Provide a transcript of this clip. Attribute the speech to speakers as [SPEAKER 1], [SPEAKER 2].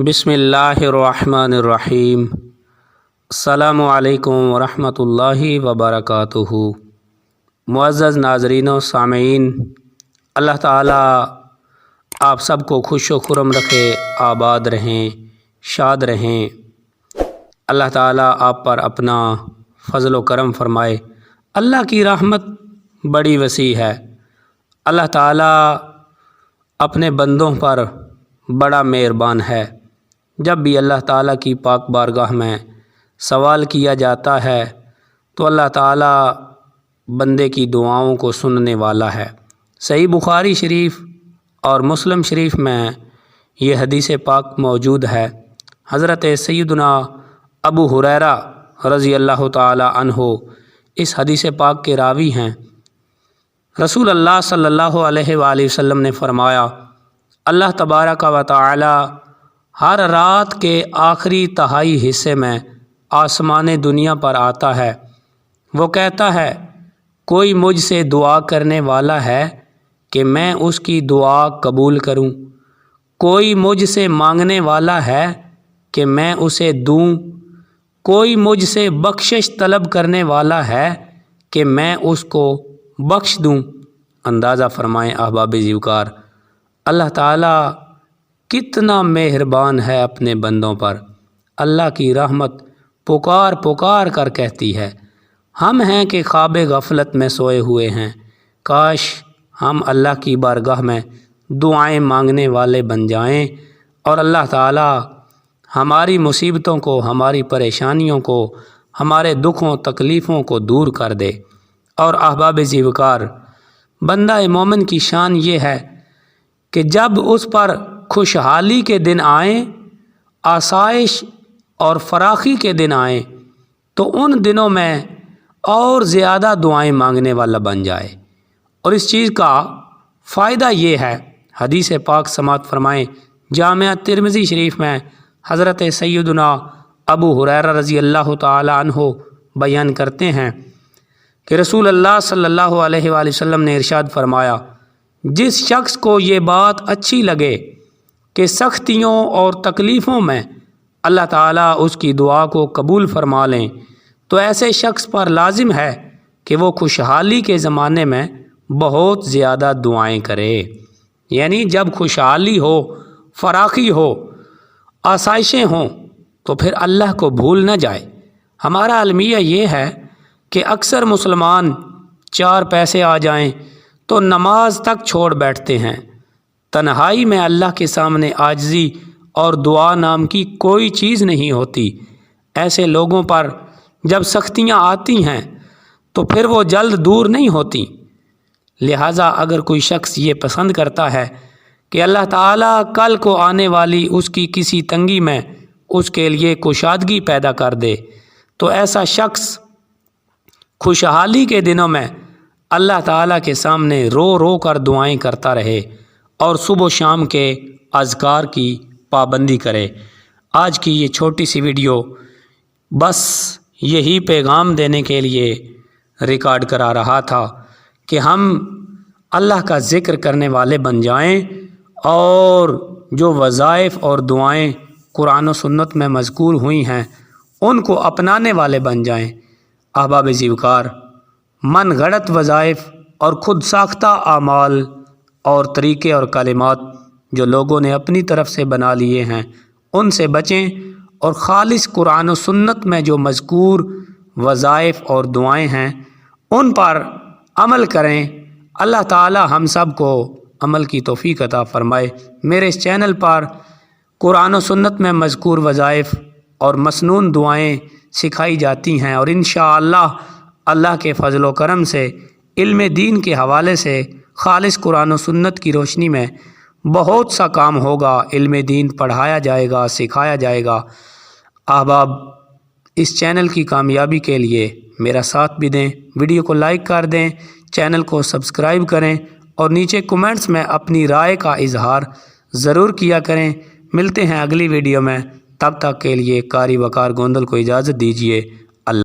[SPEAKER 1] بسم اللہ الرحمن الرحیم۔ السلام علیکم ورحمۃ اللہ وبرکاتہ۔ معزز ناظرین و سامعین، اللہ تعالیٰ آپ سب کو خوش و خرم رکھے، آباد رہیں، شاد رہیں۔ اللہ تعالیٰ آپ پر اپنا فضل و کرم فرمائے۔ اللہ کی رحمت بڑی وسیع ہے۔ اللہ تعالیٰ اپنے بندوں پر بڑا مہربان ہے۔ جب بھی اللہ تعالیٰ کی پاک بارگاہ میں سوال کیا جاتا ہے تو اللہ تعالیٰ بندے کی دعاؤں کو سننے والا ہے۔ صحیح بخاری شریف اور مسلم شریف میں یہ حدیث پاک موجود ہے۔ حضرت سیدنا ابو ہریرہ رضی اللہ تعالی عنہ اس حدیث پاک کے راوی ہیں۔ رسول اللہ صلی اللہ علیہ وآلہ وسلم نے فرمایا، اللہ تبارک و تعالی ہر رات کے آخری تہائی حصے میں آسمان دنیا پر آتا ہے۔ وہ کہتا ہے، کوئی مجھ سے دعا کرنے والا ہے کہ میں اس کی دعا قبول کروں؟ کوئی مجھ سے مانگنے والا ہے کہ میں اسے دوں؟ کوئی مجھ سے بخشش طلب کرنے والا ہے کہ میں اس کو بخش دوں؟ اندازہ فرمائیں احباب زیوکار، اللہ تعالیٰ کتنا مہربان ہے اپنے بندوں پر۔ اللہ کی رحمت پکار پکار کر کہتی ہے۔ ہم ہیں کہ خواب غفلت میں سوئے ہوئے ہیں، کاش ہم اللہ کی بارگاہ میں دعائیں مانگنے والے بن جائیں اور اللہ تعالیٰ ہماری مصیبتوں کو، ہماری پریشانیوں کو، ہمارے دکھوں تکلیفوں کو دور کر دے۔ اور احباب زیوکار، بندہ مومن کی شان یہ ہے کہ جب اس پر خوشحالی کے دن آئیں، آسائش اور فراخی کے دن آئیں تو ان دنوں میں اور زیادہ دعائیں مانگنے والا بن جائے۔ اور اس چیز کا فائدہ یہ ہے، حدیث پاک سماعت فرمائیں، جامعہ ترمذی شریف میں حضرت سیدنا ابو ہریرہ رضی اللہ تعالی عنہ بیان کرتے ہیں کہ رسول اللہ صلی اللہ علیہ وآلہ وسلم نے ارشاد فرمایا، جس شخص کو یہ بات اچھی لگے کہ سختیوں اور تکلیفوں میں اللہ تعالیٰ اس کی دعا کو قبول فرما لیں تو ایسے شخص پر لازم ہے کہ وہ خوشحالی کے زمانے میں بہت زیادہ دعائیں کرے۔ یعنی جب خوشحالی ہو، فراخی ہو، آسائشیں ہوں تو پھر اللہ کو بھول نہ جائے۔ ہمارا المیہ یہ ہے کہ اکثر مسلمان چار پیسے آ جائیں تو نماز تک چھوڑ بیٹھتے ہیں۔ تنہائی میں اللہ کے سامنے عاجزی اور دعا نام کی کوئی چیز نہیں ہوتی۔ ایسے لوگوں پر جب سختیاں آتی ہیں تو پھر وہ جلد دور نہیں ہوتی۔ لہٰذا اگر کوئی شخص یہ پسند کرتا ہے کہ اللہ تعالیٰ کل کو آنے والی اس کی کسی تنگی میں اس کے لیے کشادگی پیدا کر دے تو ایسا شخص خوشحالی کے دنوں میں اللہ تعالیٰ کے سامنے رو رو کر دعائیں کرتا رہے اور صبح و شام کے اذکار کی پابندی کرے۔ آج کی یہ چھوٹی سی ویڈیو بس یہی پیغام دینے کے لیے ریکارڈ کرا رہا تھا کہ ہم اللہ کا ذکر کرنے والے بن جائیں اور جو وظائف اور دعائیں قرآن و سنت میں مذکور ہوئی ہیں ان کو اپنانے والے بن جائیں۔ احباب زیوکار، من گھڑت وظائف اور خود ساختہ اعمال اور طریقے اور کلمات جو لوگوں نے اپنی طرف سے بنا لیے ہیں ان سے بچیں اور خالص قرآن و سنت میں جو مذکور وظائف اور دعائیں ہیں ان پر عمل کریں۔ اللہ تعالی ہم سب کو عمل کی توفیق عطا فرمائے۔ میرے اس چینل پر قرآن و سنت میں مذکور وظائف اور مسنون دعائیں سکھائی جاتی ہیں اور انشاءاللہ اللہ کے فضل و کرم سے علم دین کے حوالے سے خالص قرآن و سنت کی روشنی میں بہت سا کام ہوگا۔ علم دین پڑھایا جائے گا، سکھایا جائے گا۔ احباب، اس چینل کی کامیابی کے لیے میرا ساتھ بھی دیں، ویڈیو کو لائک کر دیں، چینل کو سبسکرائب کریں اور نیچے کومنٹس میں اپنی رائے کا اظہار ضرور کیا کریں۔ ملتے ہیں اگلی ویڈیو میں، تب تک کے لیے قاری وقار گوندل کو اجازت دیجیے۔